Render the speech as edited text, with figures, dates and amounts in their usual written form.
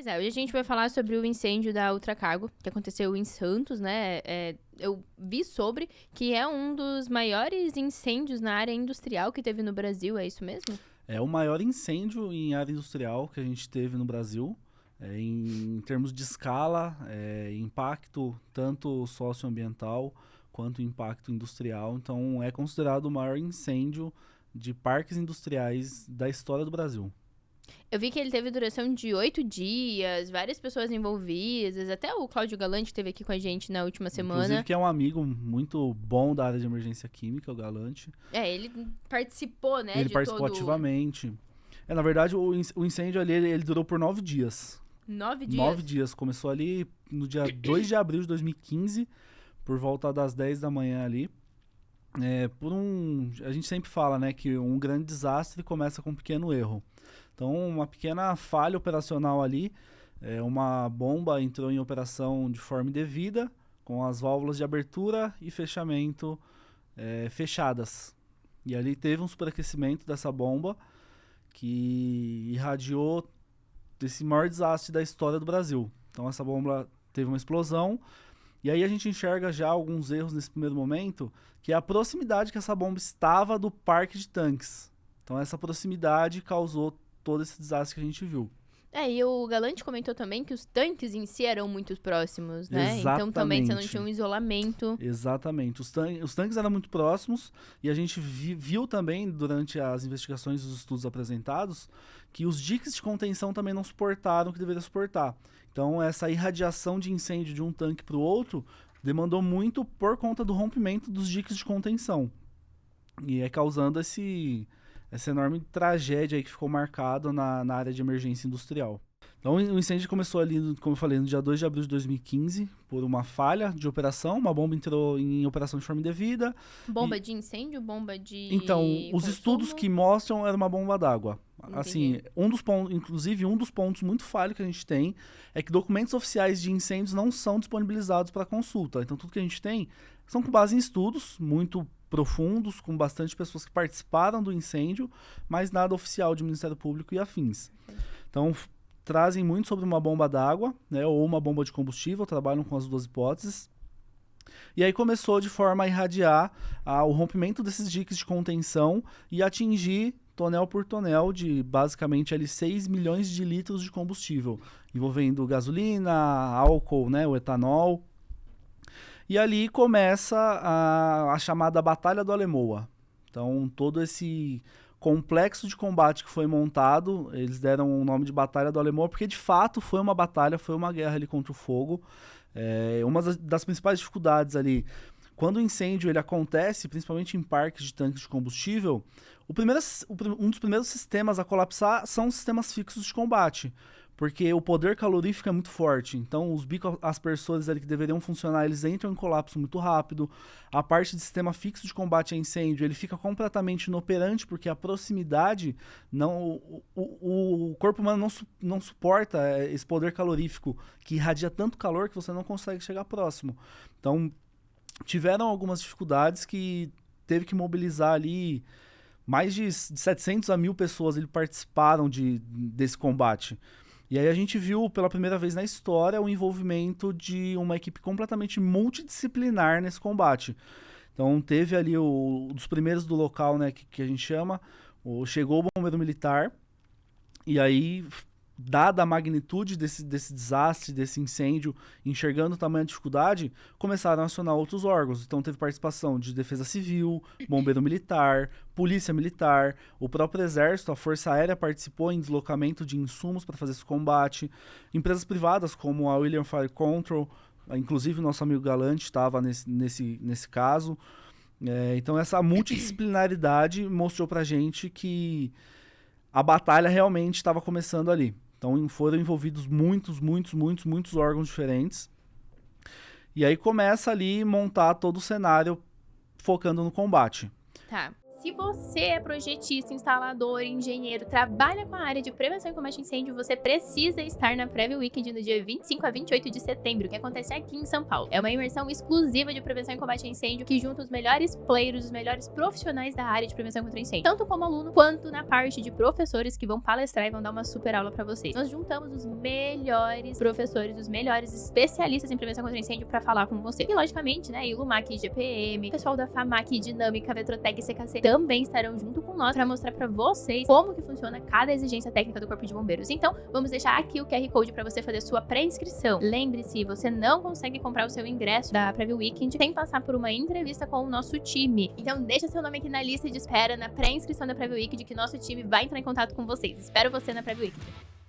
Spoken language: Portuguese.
Pois é, hoje a gente vai falar sobre o incêndio da Ultracargo, que aconteceu em Santos, né? Eu vi sobre que é um dos maiores incêndios na área industrial que teve no Brasil, é isso mesmo? É o maior incêndio em área industrial que a gente teve no Brasil, em termos de escala, impacto tanto socioambiental quanto impacto industrial. Então, é considerado o maior incêndio de parques industriais da história do Brasil. Eu vi que ele teve duração de 8 dias, várias pessoas envolvidas, até o Cláudio Galante esteve aqui com a gente na última Inclusive, semana. que é um amigo muito bom da área de emergência química, o Galante. Ele participou, né, Ele de participou todo... ativamente. Na verdade, o incêndio ali, ele durou por 9 dias. 9 9 dias? dias. Começou ali no dia 2 de abril de 2015, por volta das 10 da manhã ali. A gente sempre fala, né, que um grande desastre começa com um pequeno erro. Então, uma pequena falha operacional ali, uma bomba entrou em operação de forma indevida, com as válvulas de abertura e fechamento fechadas. E ali teve um superaquecimento dessa bomba que irradiou desse maior desastre da história do Brasil. Então, essa bomba teve uma explosão. E aí a gente enxerga já alguns erros nesse primeiro momento, que é a proximidade que essa bomba estava do parque de tanques. Então essa proximidade causou todo esse desastre que a gente viu. E o Galante comentou também que os tanques em si eram muito próximos, né? Então também você não tinha um isolamento. Exatamente. Os tanques eram muito próximos e a gente viu também, durante as investigações e os estudos apresentados, que os diques de contenção também não suportaram o que deveria suportar. Então, essa irradiação de incêndio de um tanque para o outro demandou muito por conta do rompimento dos diques de contenção. E causando essa enorme tragédia aí que ficou marcado na área de emergência industrial. Então, o incêndio começou ali, como eu falei, no dia 2 de abril de 2015, por uma falha de operação. Uma bomba entrou em operação de forma indevida. Bomba de incêndio? Bomba de Então, os consumo? estudos que mostram era uma bomba d'água. Entendi. Assim, inclusive, um dos pontos muito falhos que a gente tem é que documentos oficiais de incêndios não são disponibilizados para consulta. Então, tudo que a gente tem são com base em estudos muito profundos, com bastante pessoas que participaram do incêndio, mas nada oficial de Ministério Público e afins. Então, trazem muito sobre uma bomba d'água, né, ou uma bomba de combustível, trabalham com as duas hipóteses. E aí começou de forma a irradiar o rompimento desses diques de contenção e atingir tonel por tonel de basicamente ali 6 milhões de litros de combustível, envolvendo gasolina, álcool, né, o etanol. E ali começa a chamada Batalha do Alemoa. Então, todo esse complexo de combate que foi montado, eles deram o nome de Batalha do Alemoa, porque de fato foi uma batalha, foi uma guerra ali contra o fogo. Uma das principais dificuldades ali, quando o incêndio ele acontece, principalmente em parques de tanques de combustível, um dos primeiros sistemas a colapsar são os sistemas fixos de combate, porque o poder calorífico é muito forte. Então, os bicaspersores ali que deveriam funcionar, eles entram em colapso muito rápido. A parte de sistema fixo de combate a incêndio, ele fica completamente inoperante, porque a proximidade, o corpo humano não suporta esse poder calorífico que irradia tanto calor que você não consegue chegar próximo. Então, tiveram algumas dificuldades que teve que mobilizar ali mais de 700 a 1.000 pessoas participaram desse combate. E aí a gente viu pela primeira vez na história o envolvimento de uma equipe completamente multidisciplinar nesse combate. Então teve ali dos primeiros do local, né, que a gente chama, chegou o bombeiro militar, e aí, dada a magnitude desse desastre, desse incêndio, enxergando o tamanho da dificuldade, começaram a acionar outros órgãos. Então teve participação de Defesa Civil, Bombeiro Militar, Polícia Militar, o próprio Exército, a Força Aérea participou em deslocamento de insumos para fazer esse combate. Empresas privadas como a William Fire Control, inclusive o nosso amigo Galante estava nesse caso. Então essa multidisciplinaridade mostrou pra gente que a batalha realmente estava começando ali. Então foram envolvidos muitos órgãos diferentes. E aí começa ali montar todo o cenário focando no combate. Tá. Se você é projetista, instalador, engenheiro, trabalha com a área de prevenção e combate a incêndio, você precisa estar na Preview Weekend no dia 25 a 28 de setembro, que acontece aqui em São Paulo. É uma imersão exclusiva de prevenção e combate a incêndio que junta os melhores players, os melhores profissionais da área de prevenção contra incêndio, tanto como aluno, quanto na parte de professores que vão palestrar e vão dar uma super aula pra vocês. Nós juntamos os melhores professores, os melhores especialistas em prevenção contra incêndio pra falar com você. E logicamente, né, Ilumac, GPM, pessoal da FAMAC, Dinâmica, Vetrotec e CKC também estarão junto com nós pra mostrar pra vocês como que funciona cada exigência técnica do Corpo de Bombeiros. Então, vamos deixar aqui o QR Code pra você fazer sua pré-inscrição. Lembre-se, você não consegue comprar o seu ingresso da Preview Weekend sem passar por uma entrevista com o nosso time. Então, deixa seu nome aqui na lista de espera na pré-inscrição da Preview Weekend que nosso time vai entrar em contato com vocês. Espero você na Preview Weekend.